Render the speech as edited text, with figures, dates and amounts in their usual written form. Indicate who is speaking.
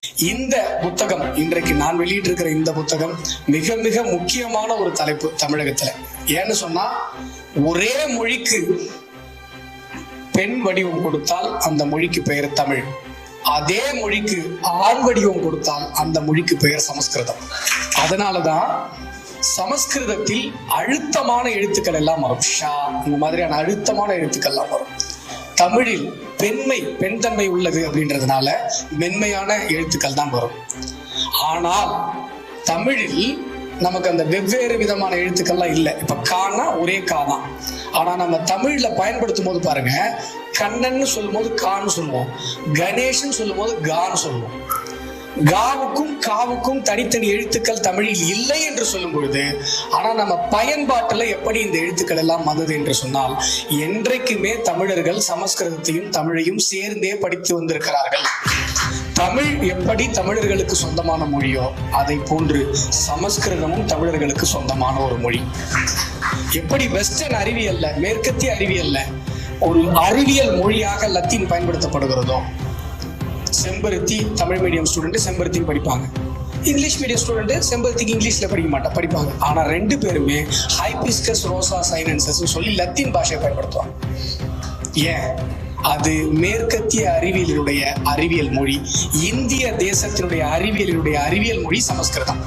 Speaker 1: இந்த புத்தகம், இன்றைக்கு நான் வெளியிட்டிருக்கிற இந்த புத்தகம் மிக மிக முக்கியமான ஒரு தலைப்பு தமிழகத்துல. ஏன்னு சொன்னா, ஒரே மொழிக்கு பெண் வடிவம் கொடுத்தால் அந்த மொழிக்கு பெயர் தமிழ், அதே மொழிக்கு ஆண் வடிவம் கொடுத்தால் அந்த மொழிக்கு பெயர் சமஸ்கிருதம். அதனாலதான் சமஸ்கிருதத்தில் அழுத்தமான எழுத்துக்கள் எல்லாம் வரும். ஷா, இந்த மாதிரியான அழுத்தமான எழுத்துக்கள் எல்லாம் வரும். தமிழில் பெண் தன்மை உள்ளது அப்படின்றதுனால மென்மையான எழுத்துக்கள் தான் வரும். ஆனால் தமிழில் நமக்கு அந்த வெவ்வேறு விதமான எழுத்துக்கள்லாம் இல்லை. இப்ப கானா ஒரே காதான். ஆனா நம்ம தமிழ்ல பயன்படுத்தும் போது பாருங்க, கண்ணன் சொல்லும் போது கான்னு சொல்லுவோம், கணேசன் சொல்லும் போது கான்னு சொல்லுவோம். காவுக்கும் காவுக்கும் தனித்தனி எழுத்துக்கள் தமிழில் இல்லை என்று சொல்லும் பொழுது, ஆனா நம்ம பயன்பாட்டுல எப்படி இந்த எழுத்துக்கள் எல்லாம் வந்தது என்று சொன்னால், என்றைக்குமே தமிழர்கள் சமஸ்கிருதத்தையும் தமிழையும் சேர்ந்தே படித்து வந்திருக்கிறார்கள். தமிழ் எப்படி தமிழர்களுக்கு சொந்தமான மொழியோ அதை போன்று சமஸ்கிருதமும் தமிழர்களுக்கு சொந்தமான ஒரு மொழி. எப்படி வெஸ்டர்ன் அறிவியல்ல, மேற்கத்திய அறிவியல்ல ஒரு அறிவியல் மொழியாக லத்தீன் பயன்படுத்தப்படுகிறதோ, செம்பருத்தி தமிழ் மீடியம் ஸ்டூடெண்ட் செம்பருத்தி படிப்பாங்க, இங்கிலீஷ் மீடியம் ஸ்டூடெண்ட் செம்பருத்திக்கு இங்கிலீஷ்ல படிப்பாங்க. ஆனா ரெண்டு பேருமே ஹைபிஸ்கஸ் ரோசா சைனன்சஸ் சொல்லி லத்தீன் பாஷையை பயன்படுத்துவாங்க. ஏன்? அது மேற்கத்திய அறிவியலினுடைய அறிவியல் மொழி. இந்திய தேசத்தினுடைய அறிவியலினுடைய அறிவியல் மொழி சமஸ்கிருதம்.